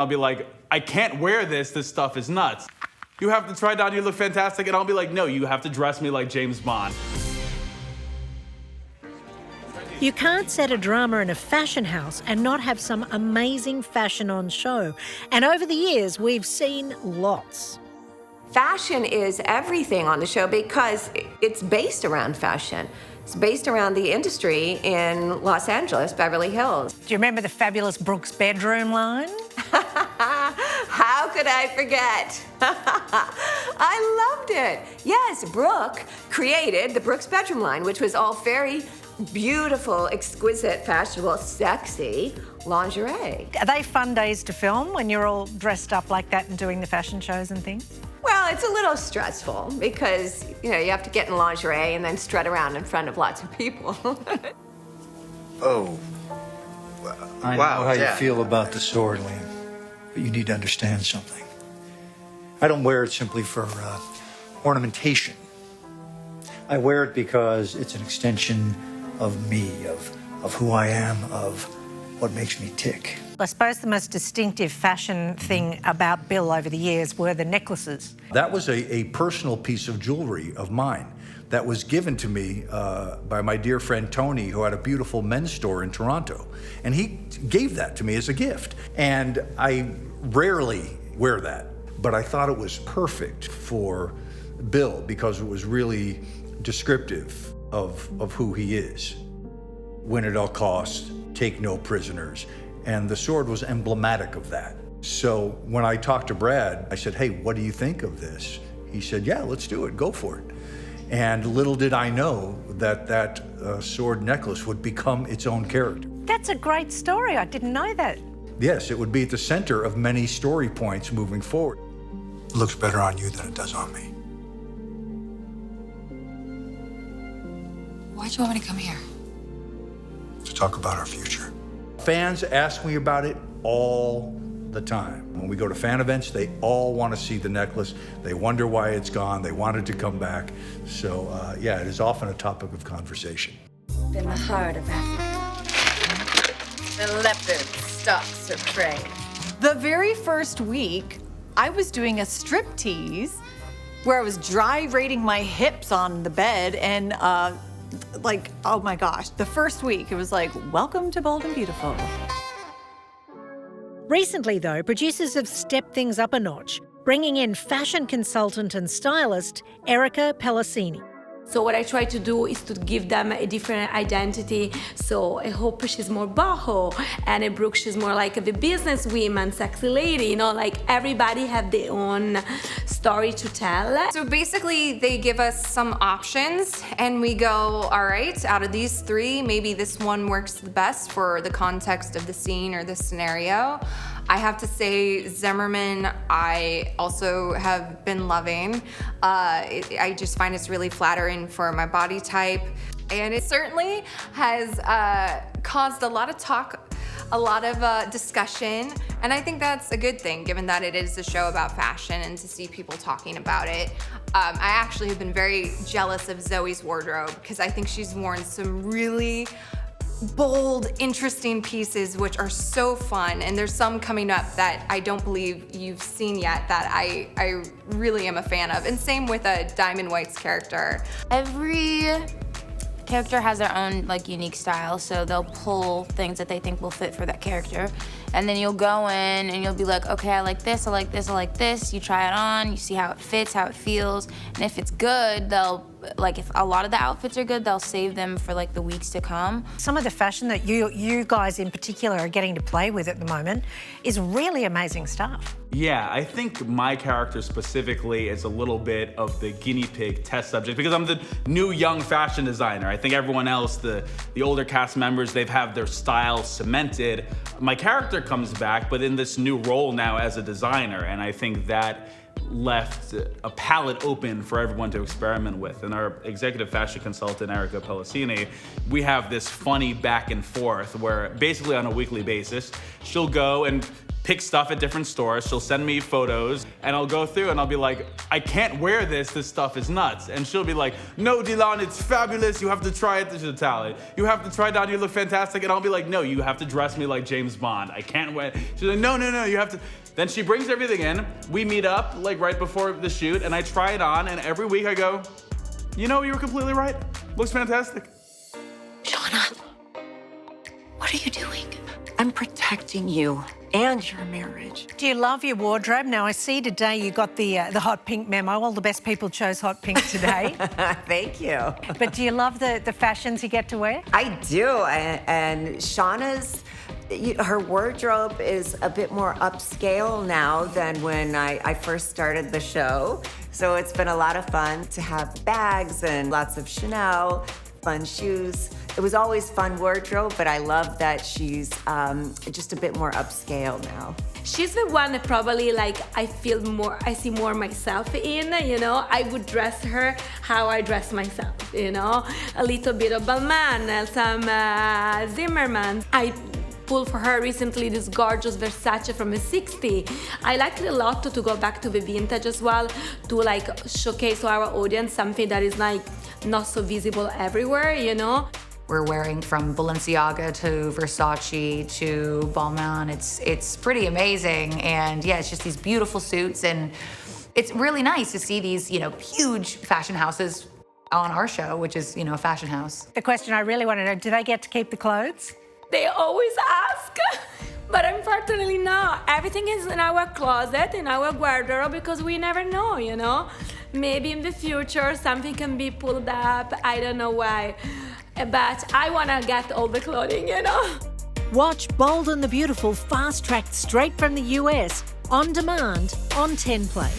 I'll be like, I can't wear this stuff is nuts. You have to try it on, you look fantastic, and I'll be like, no, you have to dress me like James Bond. You can't set a drama in a fashion house and not have some amazing fashion on show. And over the years, we've seen lots. Fashion is everything on the show because it's based around fashion. It's based around the industry in Los Angeles, Beverly Hills. Do you remember the fabulous Brooke's bedroom line? How could I forget? I loved it. Yes, Brooke created the Brooke's bedroom line, which was all very beautiful, exquisite, fashionable, sexy lingerie. Are they fun days to film when you're all dressed up like that and doing the fashion shows and things? Well, it's a little stressful because, you know, you have to get in lingerie and then strut around in front of lots of people. Oh. I know how you feel about the sword, Liam, but you need to understand something. I don't wear it simply for ornamentation. I wear it because it's an extension of me, of who I am, of what makes me tick. I suppose the most distinctive fashion thing about Bill over the years were the necklaces. That was a personal piece of jewelry of mine that was given to me by my dear friend Tony, who had a beautiful men's store in Toronto. And he gave that to me as a gift. And I rarely wear that, but I thought it was perfect for Bill because it was really descriptive of who he is. Win at all costs, take no prisoners. And the sword was emblematic of that. So when I talked to Brad, I said, hey, what do you think of this? He said, yeah, let's do it, go for it. And little did I know that that sword necklace would become its own character. That's a great story, I didn't know that. Yes, it would be at the center of many story points moving forward. It looks better on you than it does on me. Why'd you want me to come here? To talk about our future. Fans ask me about it all the time. When we go to fan events, they all want to see the necklace. They wonder why it's gone. They want it to come back. So, yeah, it is often a topic of conversation. In the heart of Africa, the leopard stalks her prey. The very first week, I was doing a striptease where I was dry rating my hips on the bed and like, oh my gosh, the first week it was like, welcome to Bold and Beautiful. Recently, though, producers have stepped things up a notch, bringing in fashion consultant and stylist ANNIKA Pelosini. So what I try to do is to give them a different identity. So I hope she's more boho, and at Brooke she's more like a businesswoman, sexy lady. You know, like everybody have their own story to tell. So basically, they give us some options, and we go, all right, out of these three, maybe this one works the best for the context of the scene or the scenario. I have to say, Zimmerman, I also have been loving. I just find it's really flattering for my body type. And it certainly has caused a lot of talk, a lot of discussion. And I think that's a good thing, given that it is a show about fashion and to see people talking about it. I actually have been very jealous of Zoe's wardrobe because I think she's worn some really bold, interesting pieces which are so fun, and there's some coming up that I don't believe you've seen yet that I really am a fan of, and same with Diamond White's character. Every character has their own like unique style, so they'll pull things that they think will fit for that character, and then you'll go in and you'll be like, okay, I like this, I like this, I like this. You try it on, you see how it fits, how it feels, and if it's good, they'll like if a lot of the outfits are good, they'll save them for like the weeks to come. Some of the fashion that you guys in particular are getting to play with at the moment is really amazing stuff. Yeah, I think my character specifically is a little bit of the guinea pig test subject because I'm the new young fashion designer. I think everyone else, the older cast members, they've had their style cemented. My character comes back, but in this new role now as a designer, and I think that left a palette open for everyone to experiment with. And our executive fashion consultant, ANNIKA Pelosini, we have this funny back and forth where basically on a weekly basis, she'll go and pick stuff at different stores. She'll send me photos and I'll go through and I'll be like, I can't wear this stuff is nuts. And she'll be like, no, DELON, it's fabulous. You have to try it. She's Italian. You have to try it on, you look fantastic. And I'll be like, no, you have to dress me like James Bond. I can't wear. She's like, no, you have to. Then she brings everything in. We meet up like right before the shoot and I try it on and every week I go, you know, you were completely right. Looks fantastic. Shauna, what are you doing? I'm protecting you and your marriage. Do you love your wardrobe? Now, I see today you got the hot pink memo. All the best people chose hot pink today. Thank you. But do you love the fashions you get to wear? I do, and Shauna's, her wardrobe is a bit more upscale now than when I first started the show. So it's been a lot of fun to have bags and lots of Chanel, fun shoes. It was always fun wardrobe, but I love that she's just a bit more upscale now. She's the one that probably like I see more myself in, you know. I would dress her how I dress myself, you know. A little bit of Balmain, some Zimmerman. I pulled for her recently this gorgeous Versace from the 60s. I liked it a lot to go back to the vintage as well, to like showcase to our audience something that is like not so visible everywhere, you know. We're wearing from Balenciaga to Versace to Balmain. It's pretty amazing, and yeah, it's just these beautiful suits, and it's really nice to see these, you know, huge fashion houses on our show, which is, you know, a fashion house. The question I really want to know, do they get to keep the clothes? They always ask, but unfortunately not. Everything is in our closet, in our wardrobe, because we never know, you know? Maybe in the future something can be pulled up, I don't know why. But I want to get all the clothing, you know? Watch Bold and the Beautiful fast-tracked straight from the US, on demand, on 10 Play.